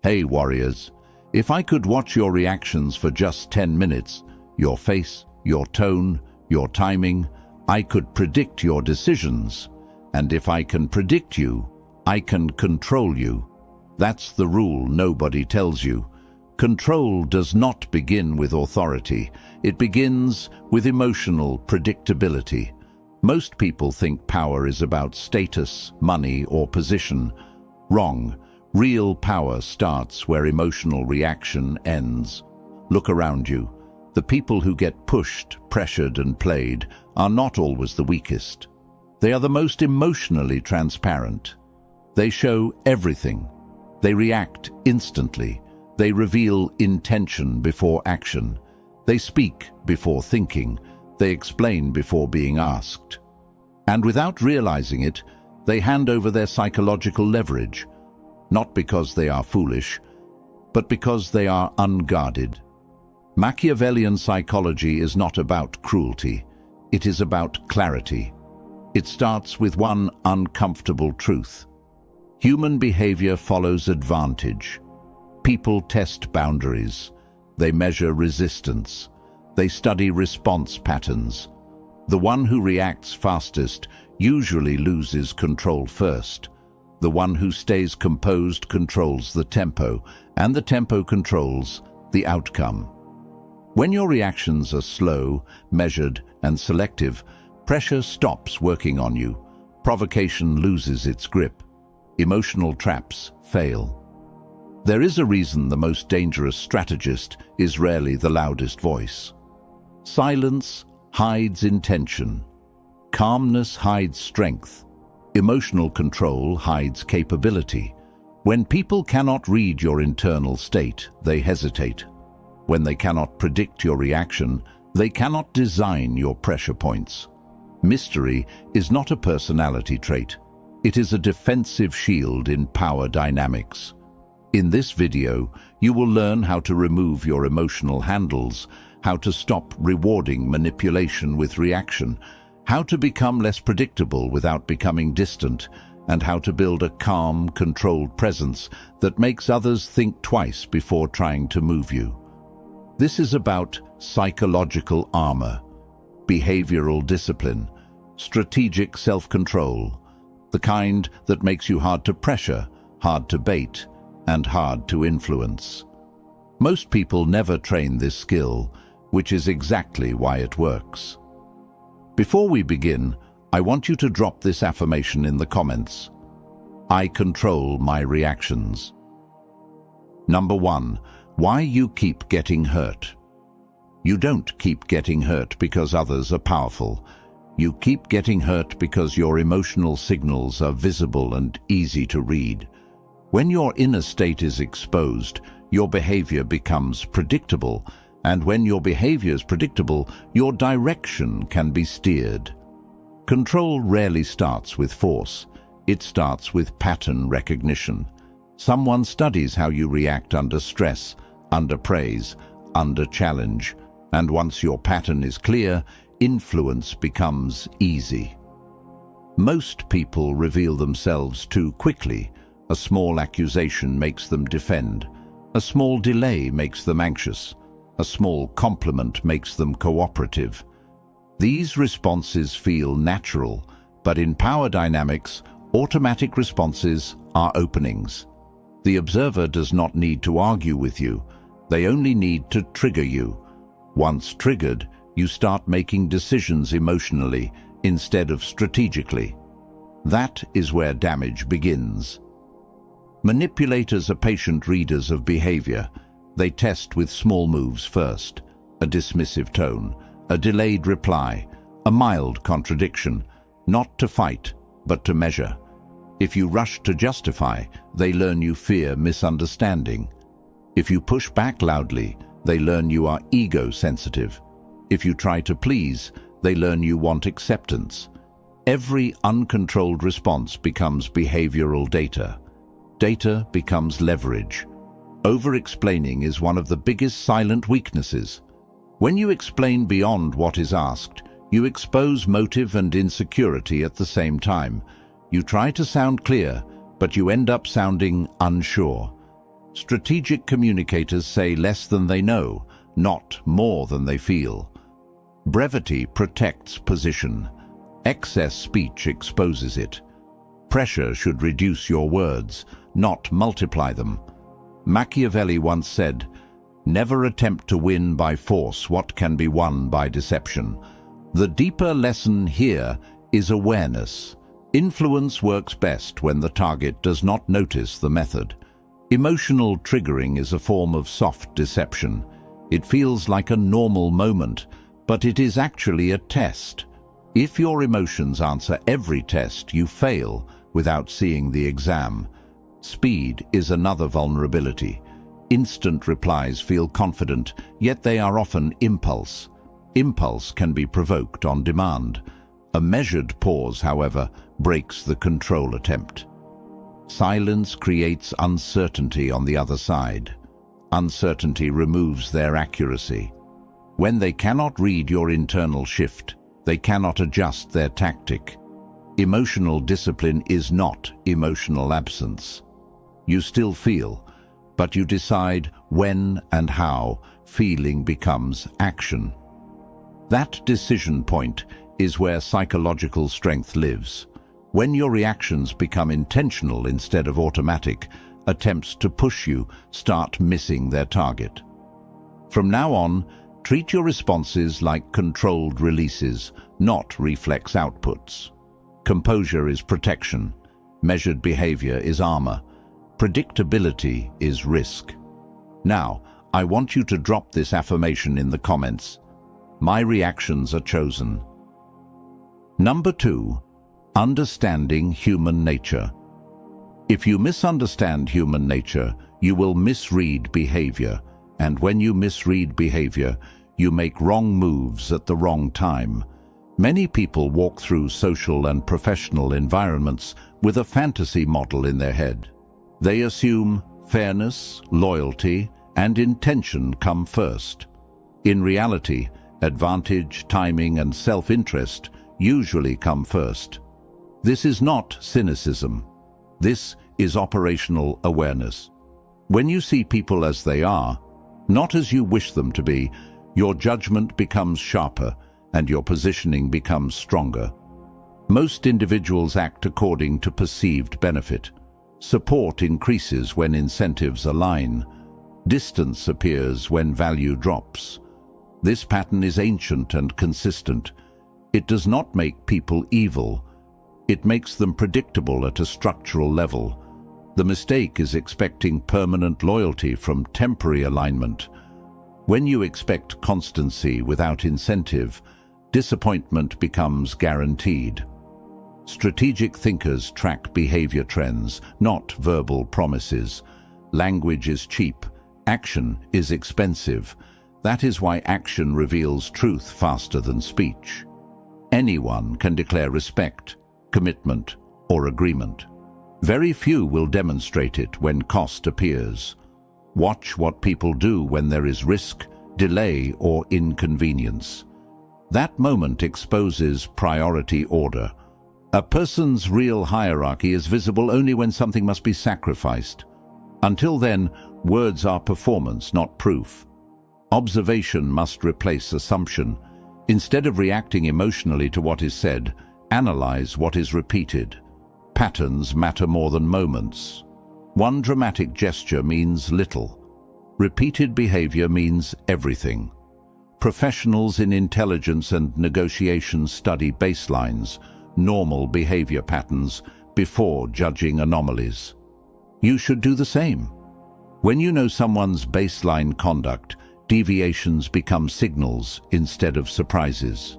Hey warriors, if I could watch your reactions for just 10 minutes, your face, your tone, your timing, I could predict your decisions. And if I can predict you, I can control you. That's the rule nobody tells you. Control does not begin with authority. It begins with emotional predictability. Most people think power is about status, money, or position. Wrong. Real power starts where emotional reaction ends. Look around you. The people who get pushed, pressured, and played are not always the weakest. They are the most emotionally transparent. They show everything. They react instantly. They reveal intention before action. They speak before thinking. They explain before being asked. And without realizing it, they hand over their psychological leverage. Not because they are foolish, but because they are unguarded. Machiavellian psychology is not about cruelty. It is about clarity. It starts with one uncomfortable truth. Human behavior follows advantage. People test boundaries. They measure resistance. They study response patterns. The one who reacts fastest usually loses control first. The one who stays composed controls the tempo, and the tempo controls the outcome. When your reactions are slow, measured, and selective, pressure stops working on you. Provocation loses its grip. Emotional traps fail. There is a reason the most dangerous strategist is rarely the loudest voice. Silence hides intention. Calmness hides strength. Emotional control hides capability. When people cannot read your internal state, they hesitate. When they cannot predict your reaction, they cannot design your pressure points. Mystery is not a personality trait. It is a defensive shield in power dynamics. In this video, you will learn how to remove your emotional handles, how to stop rewarding manipulation with reaction, how to become less predictable without becoming distant, and how to build a calm, controlled presence that makes others think twice before trying to move you. This is about psychological armor, behavioral discipline, strategic self-control, the kind that makes you hard to pressure, hard to bait, and hard to influence. Most people never train this skill, which is exactly why it works. Before we begin, I want you to drop this affirmation in the comments. I control my reactions. Number 1. Why you keep getting hurt. You don't keep getting hurt because others are powerful. You keep getting hurt because your emotional signals are visible and easy to read. When your inner state is exposed, your behavior becomes predictable, and when your behavior is predictable, your direction can be steered. Control rarely starts with force. It starts with pattern recognition. Someone studies how you react under stress, under praise, under challenge, and once your pattern is clear, influence becomes easy. Most people reveal themselves too quickly. A small accusation makes them defend. A small delay makes them anxious. A small compliment makes them cooperative. These responses feel natural, but in power dynamics, automatic responses are openings. The observer does not need to argue with you. They only need to trigger you. Once triggered, you start making decisions emotionally instead of strategically. That is where damage begins. Manipulators are patient readers of behavior. They test with small moves first, a dismissive tone, a delayed reply, a mild contradiction, not to fight, but to measure. If you rush to justify, they learn you fear misunderstanding. If you push back loudly, they learn you are ego-sensitive. If you try to please, they learn you want acceptance. Every uncontrolled response becomes behavioral data. Data becomes leverage. Over-explaining is one of the biggest silent weaknesses. When you explain beyond what is asked, you expose motive and insecurity at the same time. You try to sound clear, but you end up sounding unsure. Strategic communicators say less than they know, not more than they feel. Brevity protects position. Excess speech exposes it. Pressure should reduce your words, not multiply them. Machiavelli once said, "Never attempt to win by force what can be won by deception." The deeper lesson here is awareness. Influence works best when the target does not notice the method. Emotional triggering is a form of soft deception. It feels like a normal moment, but it is actually a test. If your emotions answer every test, you fail without seeing the exam. Speed is another vulnerability. Instant replies feel confident, yet they are often impulse. Impulse can be provoked on demand. A measured pause, however, breaks the control attempt. Silence creates uncertainty on the other side. Uncertainty removes their accuracy. When they cannot read your internal shift, they cannot adjust their tactic. Emotional discipline is not emotional absence. You still feel, but you decide when and how feeling becomes action. That decision point is where psychological strength lives. When your reactions become intentional instead of automatic, attempts to push you start missing their target. From now on, treat your responses like controlled releases, not reflex outputs. Composure is protection. Measured behavior is armor. Predictability is risk. Now, I want you to drop this affirmation in the comments. My reactions are chosen. Number 2. Understanding human nature. If you misunderstand human nature, you will misread behavior, and when you misread behavior, you make wrong moves at the wrong time. Many people walk through social and professional environments with a fantasy model in their head. They assume fairness, loyalty, and intention come first. In reality, advantage, timing, and self-interest usually come first. This is not cynicism. This is operational awareness. When you see people as they are, not as you wish them to be, your judgment becomes sharper and your positioning becomes stronger. Most individuals act according to perceived benefit. Support increases when incentives align. Distance appears when value drops. This pattern is ancient and consistent. It does not make people evil. It makes them predictable at a structural level. The mistake is expecting permanent loyalty from temporary alignment. When you expect constancy without incentive, disappointment becomes guaranteed. Strategic thinkers track behavior trends, not verbal promises. Language is cheap. Action is expensive. That is why action reveals truth faster than speech. Anyone can declare respect, commitment, or agreement. Very few will demonstrate it when cost appears. Watch what people do when there is risk, delay, or inconvenience. That moment exposes priority order. A person's real hierarchy is visible only when something must be sacrificed. Until then, words are performance, not proof. Observation must replace assumption. Instead of reacting emotionally to what is said, analyze what is repeated. Patterns matter more than moments. One dramatic gesture means little. Repeated behavior means everything. Professionals in intelligence and negotiation study baselines, normal behavior patterns, before judging anomalies. You should do the same. When you know someone's baseline conduct, deviations become signals instead of surprises.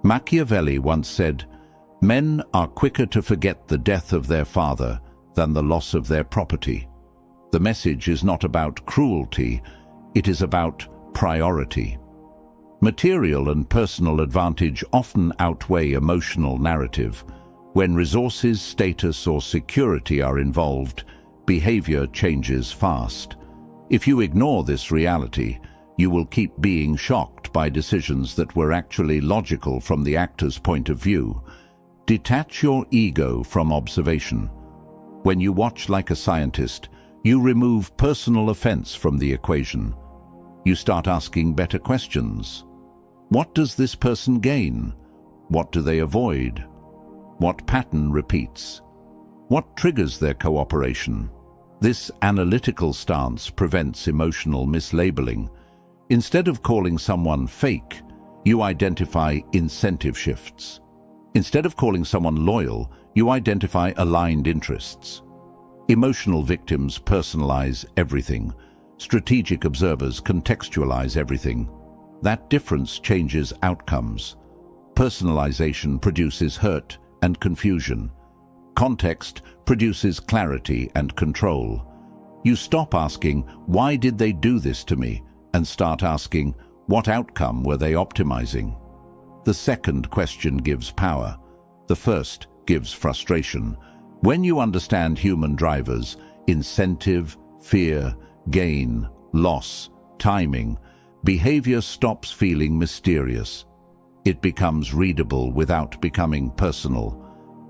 Machiavelli once said, "Men are quicker to forget the death of their father than the loss of their property." The message is not about cruelty, it is about priority. Material and personal advantage often outweigh emotional narrative. When resources, status, or security are involved, behavior changes fast. If you ignore this reality, you will keep being shocked by decisions that were actually logical from the actor's point of view. Detach your ego from observation. When you watch like a scientist, You remove personal offense from the equation. You start asking better questions. What does this person gain? What do they avoid? What pattern repeats? What triggers their cooperation? This analytical stance prevents emotional mislabeling. Instead of calling someone fake, you identify incentive shifts. Instead of calling someone loyal, you identify aligned interests. Emotional victims personalize everything. Strategic observers contextualize everything. That difference changes outcomes. Personalization produces hurt and confusion. Context produces clarity and control. You stop asking, "Why did they do this to me?" and start asking, "What outcome were they optimizing?" The second question gives power. The first gives frustration. When you understand human drivers, incentive, fear, gain, loss, timing, behavior stops feeling mysterious. It becomes readable without becoming personal.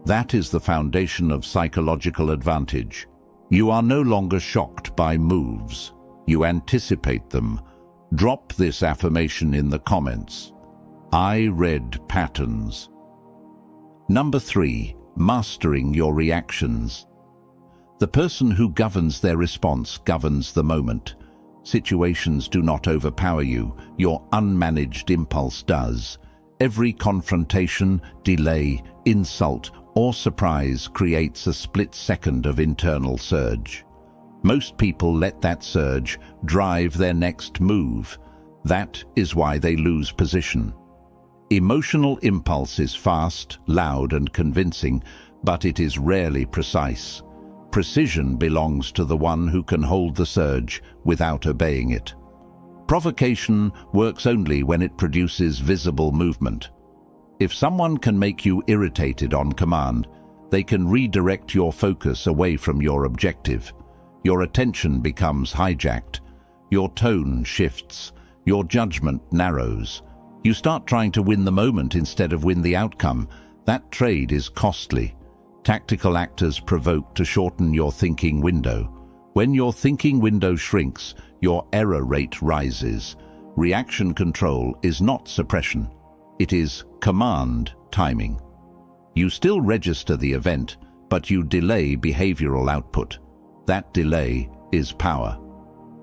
That is the foundation of psychological advantage. You are no longer shocked by moves. You anticipate them. Drop this affirmation in the comments. I read patterns. Number 3, mastering your reactions. The person who governs their response governs the moment. Situations do not overpower you. Your unmanaged impulse does. Every confrontation, delay, insult, or surprise creates a split second of internal surge. Most people let that surge drive their next move. That is why they lose position. Emotional impulse is fast, loud, and convincing, but it is rarely precise. Precision belongs to the one who can hold the surge without obeying it. Provocation works only when it produces visible movement. If someone can make you irritated on command, they can redirect your focus away from your objective. Your attention becomes hijacked. Your tone shifts. Your judgment narrows. You start trying to win the moment instead of win the outcome. That trade is costly. Tactical actors provoke to shorten your thinking window. When your thinking window shrinks, your error rate rises. Reaction control is not suppression. It is command timing. You still register the event, but you delay behavioral output. That delay is power.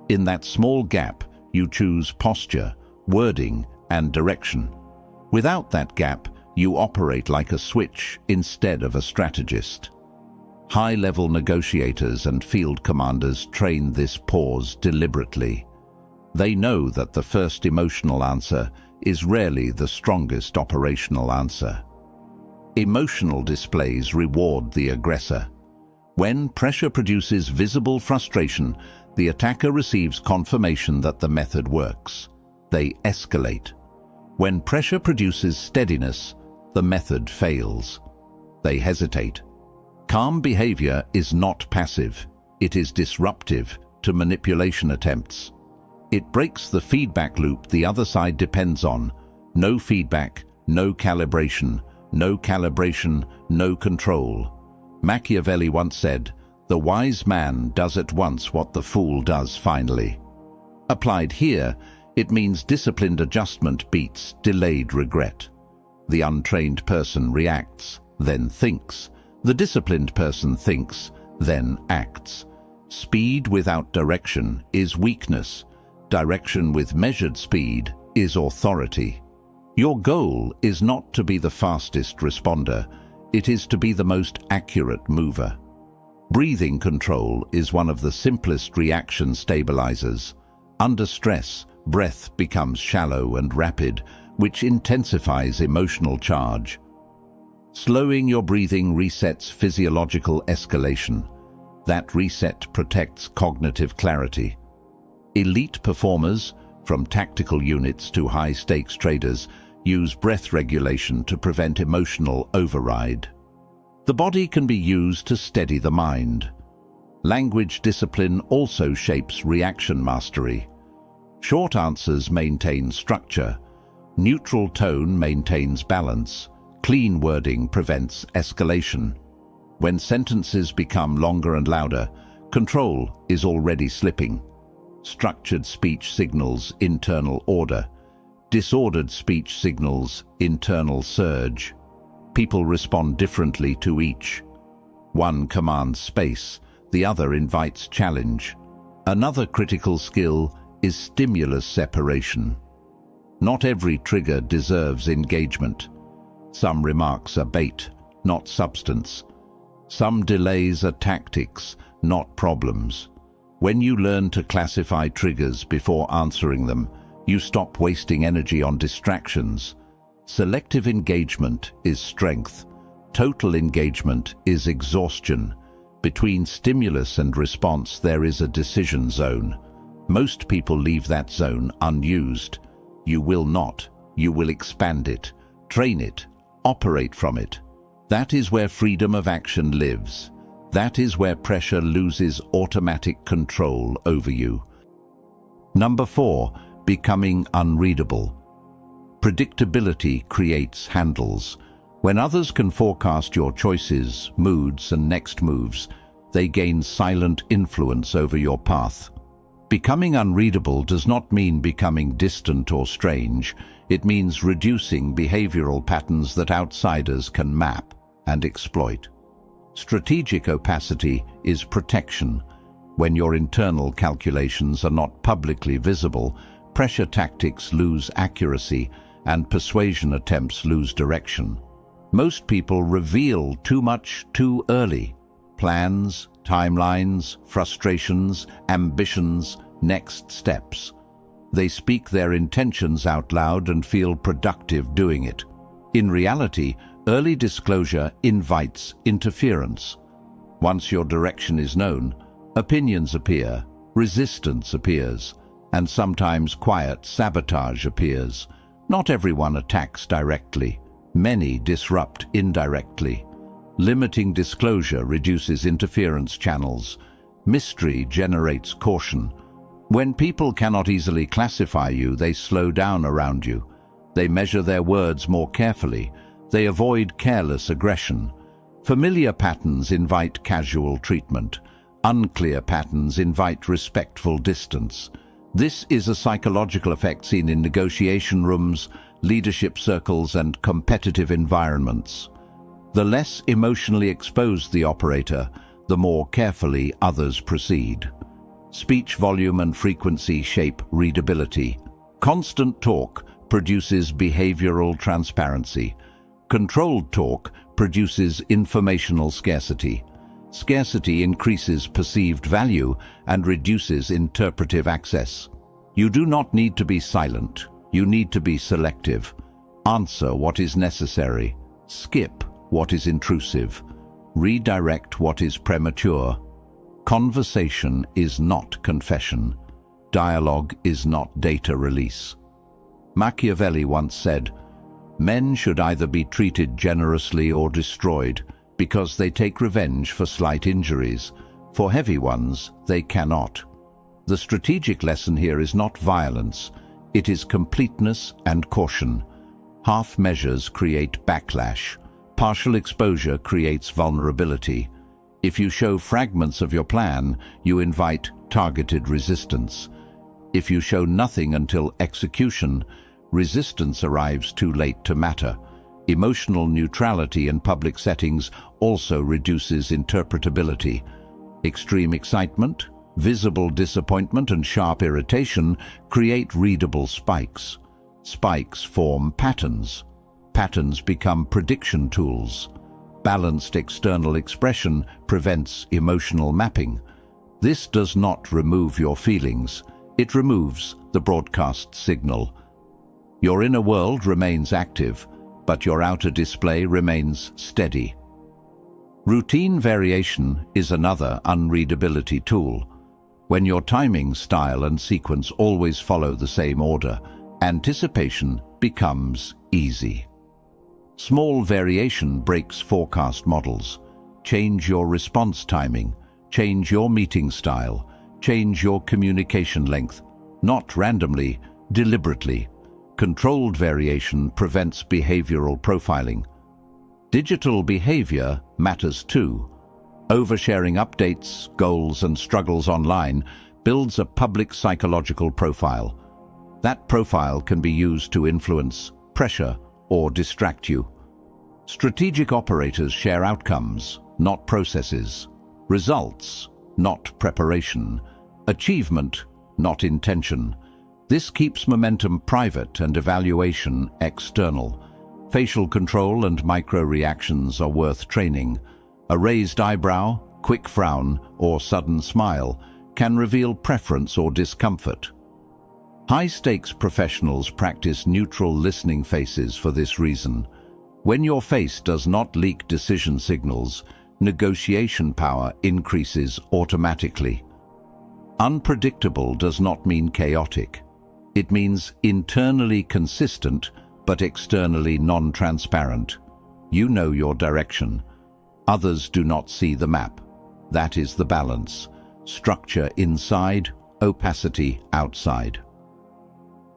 In that small gap, you choose posture, wording, and direction. Without that gap, you operate like a switch instead of a strategist. High-level negotiators and field commanders train this pause deliberately. They know that the first emotional answer is rarely the strongest operational answer. Emotional displays reward the aggressor. When pressure produces visible frustration, the attacker receives confirmation that the method works. They escalate. When pressure produces steadiness, the method fails. They hesitate. Calm behavior is not passive. It is disruptive to manipulation attempts. It breaks the feedback loop the other side depends on. No feedback, no calibration. No calibration, no control. Machiavelli once said, "The wise man does at once what the fool does finally." Applied here, it means disciplined adjustment beats delayed regret. The untrained person reacts, then thinks. The disciplined person thinks, then acts. Speed without direction is weakness. Direction with measured speed is authority. Your goal is not to be the fastest responder. It is to be the most accurate mover. Breathing control is one of the simplest reaction stabilizers. Under stress, breath becomes shallow and rapid, which intensifies emotional charge. Slowing your breathing resets physiological escalation. That reset protects cognitive clarity. Elite performers, from tactical units to high-stakes traders, use breath regulation to prevent emotional override. The body can be used to steady the mind. Language discipline also shapes reaction mastery. Short answers maintain structure. Neutral tone maintains balance. Clean wording prevents escalation. When sentences become longer and louder, Control is already slipping. Structured speech signals internal order. Disordered speech signals internal surge. People respond differently to each. One commands space, the other invites challenge. Another critical skill is stimulus separation. Not every trigger deserves engagement. Some remarks are bait, not substance. Some delays are tactics, not problems. When you learn to classify triggers before answering them, you stop wasting energy on distractions. Selective engagement is strength. Total engagement is exhaustion. Between stimulus and response, there is a decision zone. Most people leave that zone unused. You will not. You will expand it, train it, operate from it. That is where freedom of action lives. That is where pressure loses automatic control over you. Number 4, becoming unreadable. Predictability creates handles. When others can forecast your choices, moods, and next moves, they gain silent influence over your path. Becoming unreadable does not mean becoming distant or strange. It means reducing behavioral patterns that outsiders can map and exploit. Strategic opacity is protection. When your internal calculations are not publicly visible, pressure tactics lose accuracy and persuasion attempts lose direction. Most people reveal too much too early. Plans, timelines, frustrations, ambitions, next steps. They speak their intentions out loud and feel productive doing it. In reality, early disclosure invites interference. Once your direction is known, opinions appear, resistance appears, and sometimes quiet sabotage appears. Not everyone attacks directly. Many disrupt indirectly. Limiting disclosure reduces interference channels. Mystery generates caution. When people cannot easily classify you, they slow down around you. They measure their words more carefully. They avoid careless aggression. Familiar patterns invite casual treatment. Unclear patterns invite respectful distance. This is a psychological effect seen in negotiation rooms, leadership circles, and competitive environments. The less emotionally exposed the operator, the more carefully others proceed. Speech volume and frequency shape readability. Constant talk produces behavioral transparency. Controlled talk produces informational scarcity. Scarcity increases perceived value and reduces interpretive access. You do not need to be silent. You need to be selective. Answer what is necessary. Skip what is intrusive. Redirect what is premature. Conversation is not confession. Dialogue is not data release. Machiavelli once said, "Men should either be treated generously or destroyed, because they take revenge for slight injuries. For heavy ones, they cannot." The strategic lesson here is not violence. It is completeness and caution. Half measures create backlash. Partial exposure creates vulnerability. If you show fragments of your plan, you invite targeted resistance. If you show nothing until execution, resistance arrives too late to matter. Emotional neutrality in public settings also reduces interpretability. Extreme excitement, visible disappointment, and sharp irritation create readable spikes. Spikes form patterns. Patterns become prediction tools. Balanced external expression prevents emotional mapping. This does not remove your feelings. It removes the broadcast signal. Your inner world remains active, but your outer display remains steady. Routine variation is another unreadability tool. When your timing, style, and sequence always follow the same order, anticipation becomes easy. Small variation breaks forecast models. Change your response timing, change your meeting style, change your communication length, not randomly, deliberately. Controlled variation prevents behavioral profiling. Digital behavior matters too. Oversharing updates, goals, and struggles online builds a public psychological profile. That profile can be used to influence, pressure, or distract you. Strategic operators share outcomes, not processes. Results, not preparation. Achievement, not intention. This keeps momentum private and evaluation external. Facial control and micro-reactions are worth training. A raised eyebrow, quick frown, or sudden smile can reveal preference or discomfort. High-stakes professionals practice neutral listening faces for this reason. When your face does not leak decision signals, negotiation power increases automatically. Unpredictable does not mean chaotic. It means internally consistent, but externally non-transparent. You know your direction. Others do not see the map. That is the balance. Structure inside, opacity outside.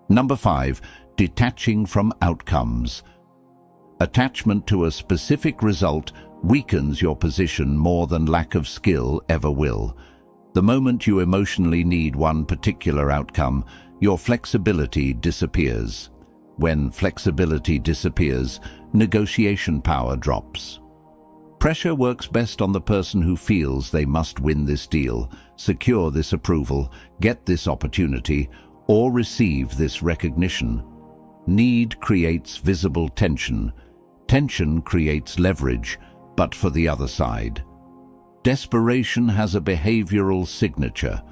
Number 5, detaching from outcomes. Attachment to a specific result weakens your position more than lack of skill ever will. The moment you emotionally need one particular outcome, your flexibility disappears. When flexibility disappears, negotiation power drops. Pressure works best on the person who feels they must win this deal, secure this approval, get this opportunity, or receive this recognition. Need creates visible tension. Tension creates leverage, but for the other side. Desperation has a behavioral signature.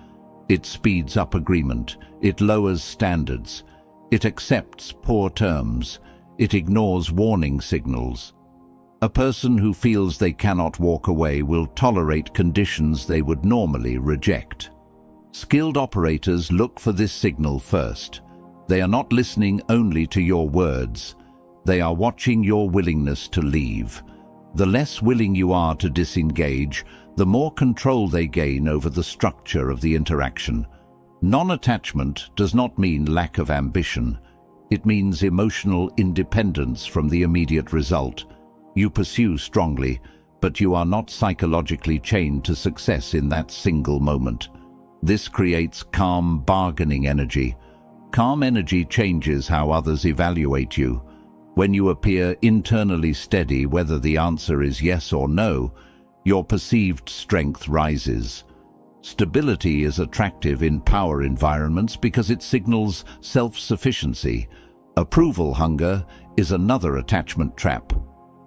It speeds up agreement. It lowers standards. It accepts poor terms. It ignores warning signals. A person who feels they cannot walk away will tolerate conditions they would normally reject. Skilled operators look for this signal first. They are not listening only to your words. They are watching your willingness to leave. The less willing you are to disengage, the more control they gain over the structure of the interaction. Non-attachment does not mean lack of ambition. It means emotional independence from the immediate result. You pursue strongly, but you are not psychologically chained to success in that single moment. This creates calm bargaining energy. Calm energy changes how others evaluate you. When you appear internally steady, whether the answer is yes or no, your perceived strength rises. Stability is attractive in power environments because it signals self-sufficiency. Approval hunger is another attachment trap.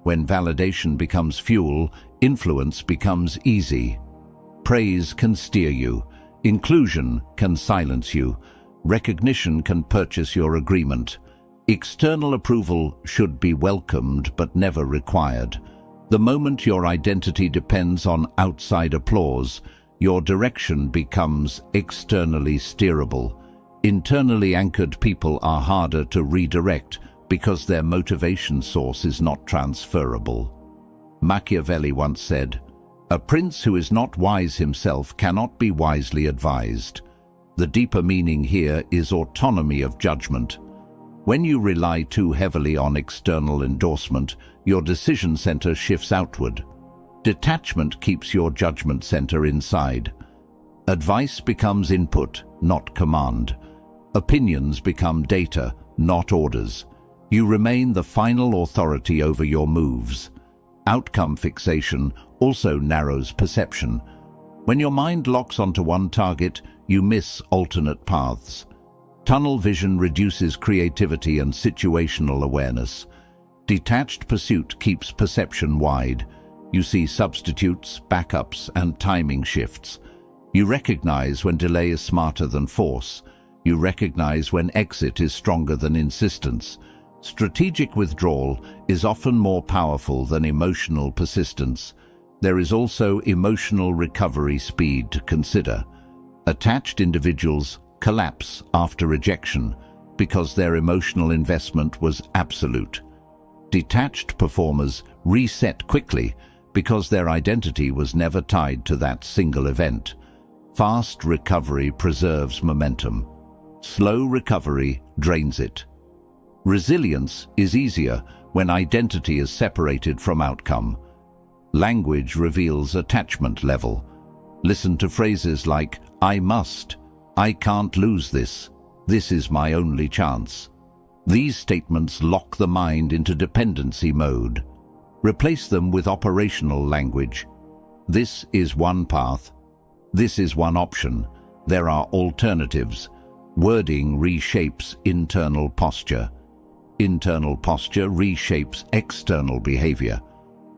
When validation becomes fuel, influence becomes easy. Praise can steer you. Inclusion can silence you. Recognition can purchase your agreement. External approval should be welcomed but never required. The moment your identity depends on outside applause, your direction becomes externally steerable. Internally anchored people are harder to redirect because their motivation source is not transferable. Machiavelli once said, "A prince who is not wise himself cannot be wisely advised." The deeper meaning here is autonomy of judgment. When you rely too heavily on external endorsement, your decision center shifts outward. Detachment keeps your judgment center inside. Advice becomes input, not command. Opinions become data, not orders. You remain the final authority over your moves. Outcome fixation also narrows perception. When your mind locks onto one target, you miss alternate paths. Tunnel vision reduces creativity and situational awareness. Detached pursuit keeps perception wide. You see substitutes, backups, and timing shifts. You recognize when delay is smarter than force. You recognize when exit is stronger than insistence. Strategic withdrawal is often more powerful than emotional persistence. There is also emotional recovery speed to consider. Attached individuals collapse after rejection because their emotional investment was absolute. Detached performers reset quickly because their identity was never tied to that single event. Fast recovery preserves momentum. Slow recovery drains it. Resilience is easier when identity is separated from outcome. Language reveals attachment level. Listen to phrases like, "I must," "I can't lose this," "This is my only chance." These statements lock the mind into dependency mode. Replace them with operational language. This is one path. This is one option. There are alternatives. Wording reshapes internal posture. Internal posture reshapes external behavior.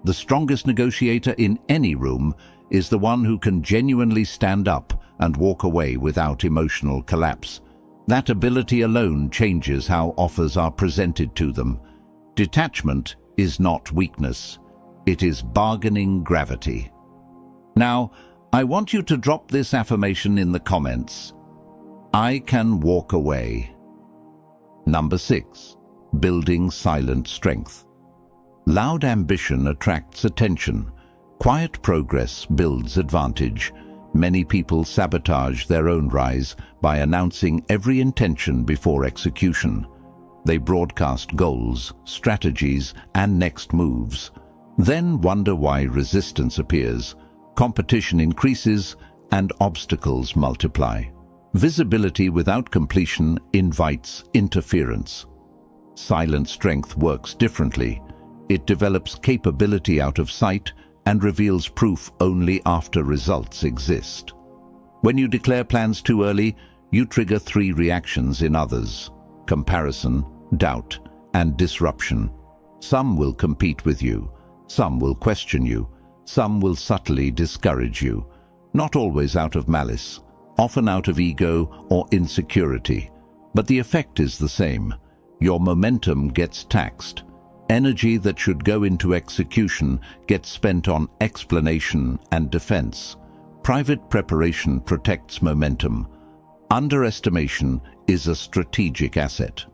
The strongest negotiator in any room is the one who can genuinely stand up and walk away without emotional collapse. That ability alone changes how offers are presented to them. Detachment is not weakness. It is bargaining gravity. Now, I want you to drop this affirmation in the comments. I can walk away. Number 6. Building silent strength. Loud ambition attracts attention. Quiet progress builds advantage. Many people sabotage their own rise by announcing every intention before execution. They broadcast goals, strategies, and next moves. Then wonder why resistance appears, competition increases, and obstacles multiply. Visibility without completion invites interference. Silent strength works differently. It develops capability out of sight and reveals proof only after results exist. When you declare plans too early, you trigger 3 reactions in others: comparison, doubt, and disruption. Some will compete with you, some will question you, some will subtly discourage you, not always out of malice, often out of ego or insecurity. But the effect is the same. Your momentum gets taxed. Energy that should go into execution gets spent on explanation and defense. Private preparation protects momentum. Underestimation is a strategic asset.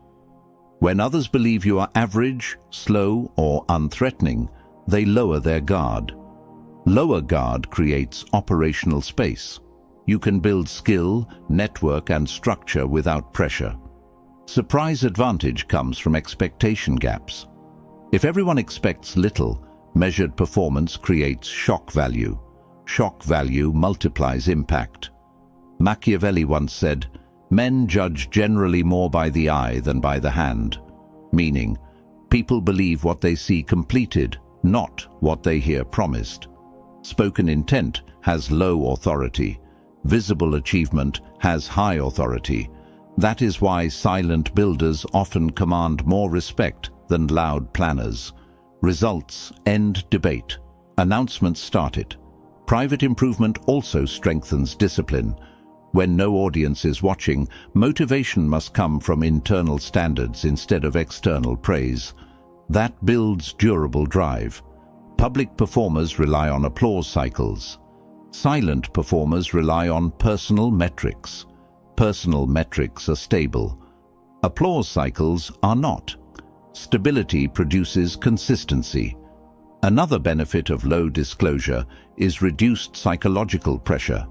When others believe you are average, slow, or unthreatening, they lower their guard. Lower guard creates operational space. You can build skill, network, and structure without pressure. Surprise advantage comes from expectation gaps. If everyone expects little, measured performance creates shock value. Shock value multiplies impact. Machiavelli once said, "Men judge generally more by the eye than by the hand," meaning, people believe what they see completed, not what they hear promised. Spoken intent has low authority. Visible achievement has high authority. That is why silent builders often command more respect than loud planners. Results end debate. Announcements start it. Private improvement also strengthens discipline. When no audience is watching, motivation must come from internal standards instead of external praise. That builds durable drive. Public performers rely on applause cycles. Silent performers rely on personal metrics. Personal metrics are stable. Applause cycles are not. Stability produces consistency. Another benefit of low disclosure is reduced psychological pressure.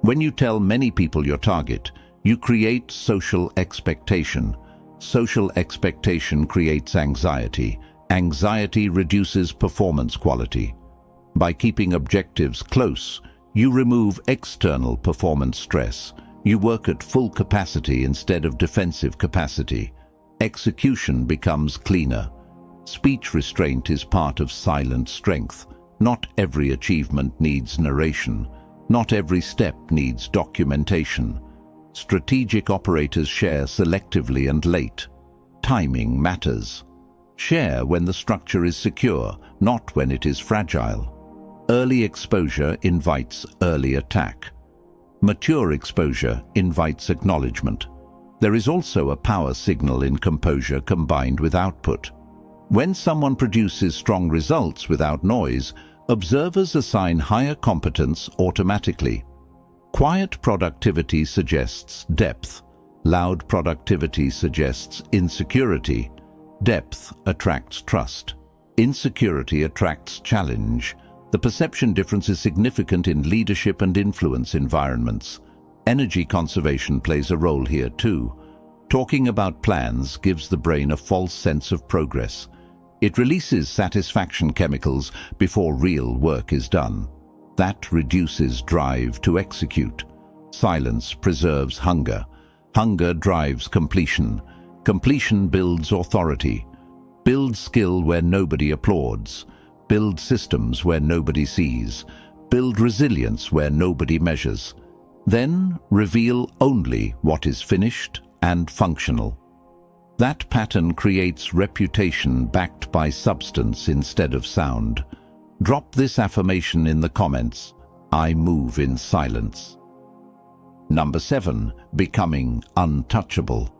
When you tell many people your target, you create social expectation. Social expectation creates anxiety. Anxiety reduces performance quality. By keeping objectives close, you remove external performance stress. You work at full capacity instead of defensive capacity. Execution becomes cleaner. Speech restraint is part of silent strength. Not every achievement needs narration. Not every step needs documentation. Strategic operators share selectively and late. Timing matters. Share when the structure is secure, not when it is fragile. Early exposure invites early attack. Mature exposure invites acknowledgement. There is also a power signal in composure combined with output. When someone produces strong results without noise, observers assign higher competence automatically. Quiet productivity suggests depth. Loud productivity suggests insecurity. Depth attracts trust. Insecurity attracts challenge. The perception difference is significant in leadership and influence environments. Energy conservation plays a role here too. Talking about plans gives the brain a false sense of progress. It releases satisfaction chemicals before real work is done. That reduces drive to execute. Silence preserves hunger. Hunger drives completion. Completion builds authority. Build skill where nobody applauds. Build systems where nobody sees. Build resilience where nobody measures. Then reveal only what is finished and functional. That pattern creates reputation backed by substance instead of sound. Drop this affirmation in the comments. I move in silence. Number 7. Becoming untouchable.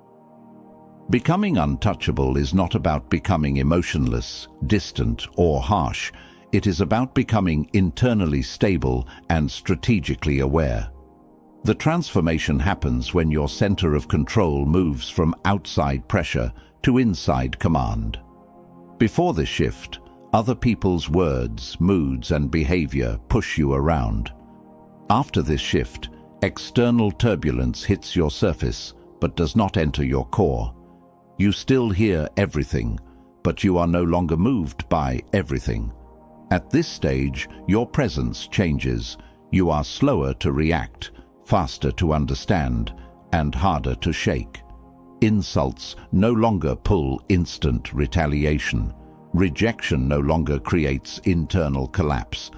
Becoming untouchable is not about becoming emotionless, distant, or harsh. It is about becoming internally stable and strategically aware. The transformation happens when your center of control moves from outside pressure to inside command. Before this shift, other people's words, moods, and behavior push you around. After this shift, external turbulence hits your surface but does not enter your core. You still hear everything, but you are no longer moved by everything. At this stage, your presence changes. You are slower to react, faster to understand, and harder to shake. Insults no longer pull instant retaliation. Rejection no longer creates internal collapse.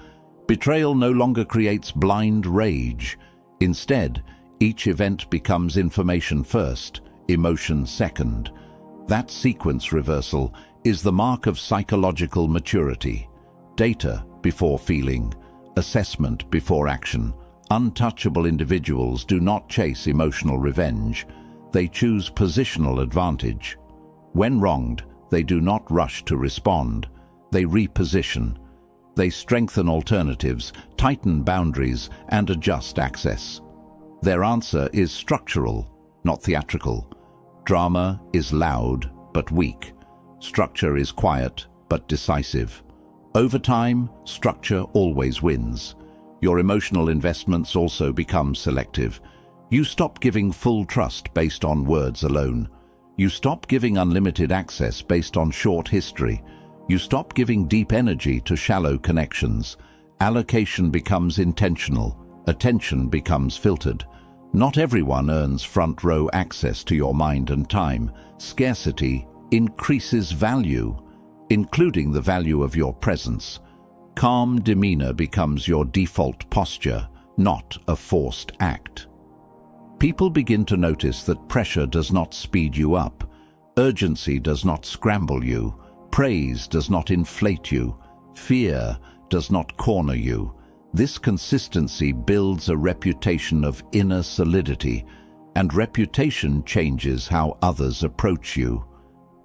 Betrayal no longer creates blind rage. Instead, each event becomes information first, emotion second. That sequence reversal is the mark of psychological maturity. Data before feeling, assessment before action. Untouchable individuals do not chase emotional revenge. They choose positional advantage. When wronged, they do not rush to respond. They reposition. They strengthen alternatives, tighten boundaries, and adjust access. Their answer is structural, not theatrical. Drama is loud but weak. Structure is quiet but decisive. Over time, structure always wins. Your emotional investments also become selective. You stop giving full trust based on words alone. You stop giving unlimited access based on short history. You stop giving deep energy to shallow connections. Allocation becomes intentional. Attention becomes filtered. Not everyone earns front-row access to your mind and time. Scarcity increases value, including the value of your presence. Calm demeanor becomes your default posture, not a forced act. People begin to notice that pressure does not speed you up. Urgency does not scramble you. Praise does not inflate you. Fear does not corner you. This consistency builds a reputation of inner solidity, and reputation changes how others approach you.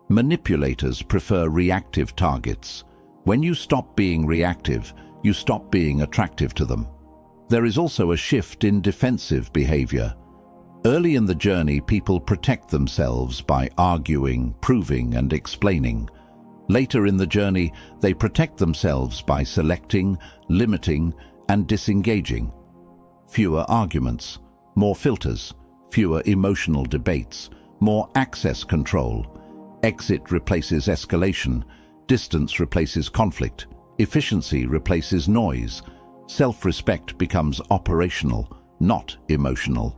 Manipulators prefer reactive targets. When you stop being reactive, you stop being attractive to them. There is also a shift in defensive behavior. Early in the journey, people protect themselves by arguing, proving, and explaining. Later in the journey, they protect themselves by selecting, limiting, and disengaging. Fewer arguments, more filters, fewer emotional debates, more access control. Exit replaces escalation. Distance replaces conflict. Efficiency replaces noise. Self-respect becomes operational, not emotional.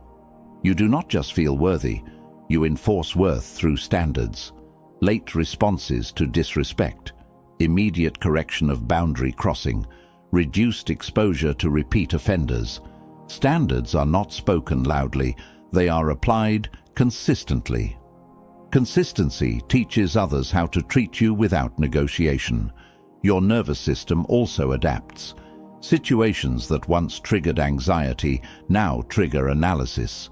You do not just feel worthy, you enforce worth through standards. Late responses to disrespect, immediate correction of boundary crossing, reduced exposure to repeat offenders. Standards are not spoken loudly, they are applied consistently. Consistency teaches others how to treat you without negotiation. Your nervous system also adapts. Situations that once triggered anxiety now trigger analysis.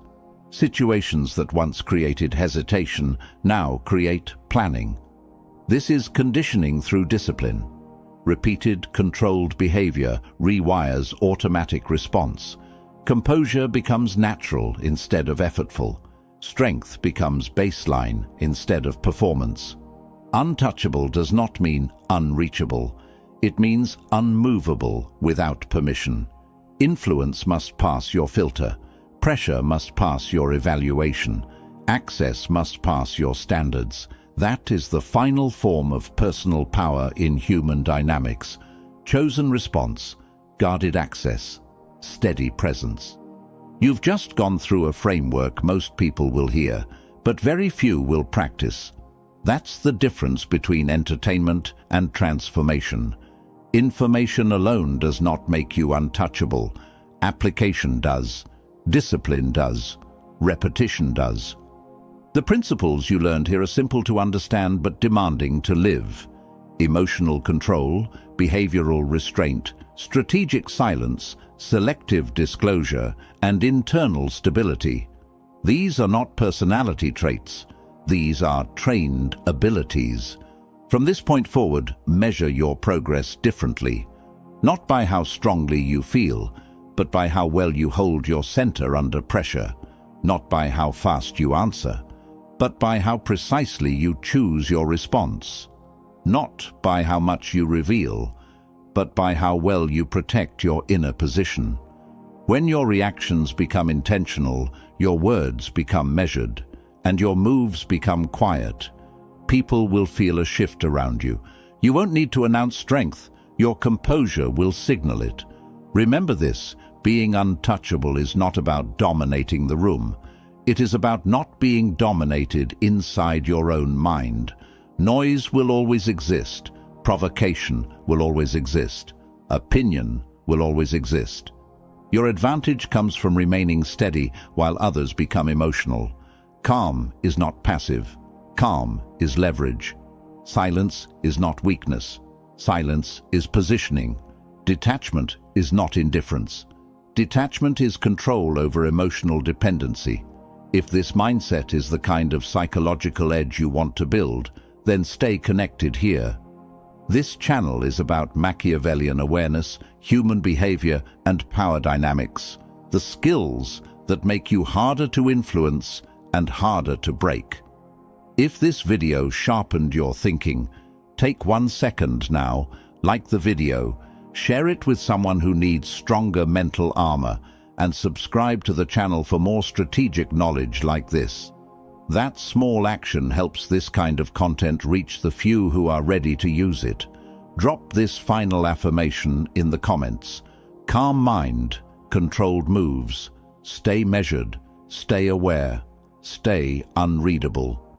Situations that once created hesitation now create planning. This is conditioning through discipline. Repeated, controlled behavior rewires automatic response. Composure becomes natural instead of effortful. Strength becomes baseline instead of performance. Untouchable does not mean unreachable. It means unmovable without permission. Influence must pass your filter. Pressure must pass your evaluation. Access must pass your standards. That is the final form of personal power in human dynamics. Chosen response, guarded access, steady presence. You've just gone through a framework most people will hear, but very few will practice. That's the difference between entertainment and transformation. Information alone does not make you untouchable. Application does. Discipline does. Repetition does. The principles you learned here are simple to understand but demanding to live. Emotional control, behavioral restraint, strategic silence, selective disclosure, and internal stability. These are not personality traits. These are trained abilities. From this point forward, measure your progress differently. Not by how strongly you feel, but by how well you hold your center under pressure. Not by how fast you answer, but by how precisely you choose your response. Not by how much you reveal, but by how well you protect your inner position. When your reactions become intentional, your words become measured, and your moves become quiet, people will feel a shift around you. You won't need to announce strength. Your composure will signal it. Remember this, being untouchable is not about dominating the room. It is about not being dominated inside your own mind. Noise will always exist. Provocation will always exist. Opinion will always exist. Your advantage comes from remaining steady while others become emotional. Calm is not passive. Calm is leverage. Silence is not weakness. Silence is positioning. Detachment is not indifference. Detachment is control over emotional dependency. If this mindset is the kind of psychological edge you want to build, then stay connected here. This channel is about Machiavellian awareness, human behavior, and power dynamics, the skills that make you harder to influence and harder to break. If this video sharpened your thinking, take 1 second now, like the video, share it with someone who needs stronger mental armor, and subscribe to the channel for more strategic knowledge like this. That small action helps this kind of content reach the few who are ready to use it. Drop this final affirmation in the comments. Calm mind, controlled moves, stay measured, stay aware, stay unreadable.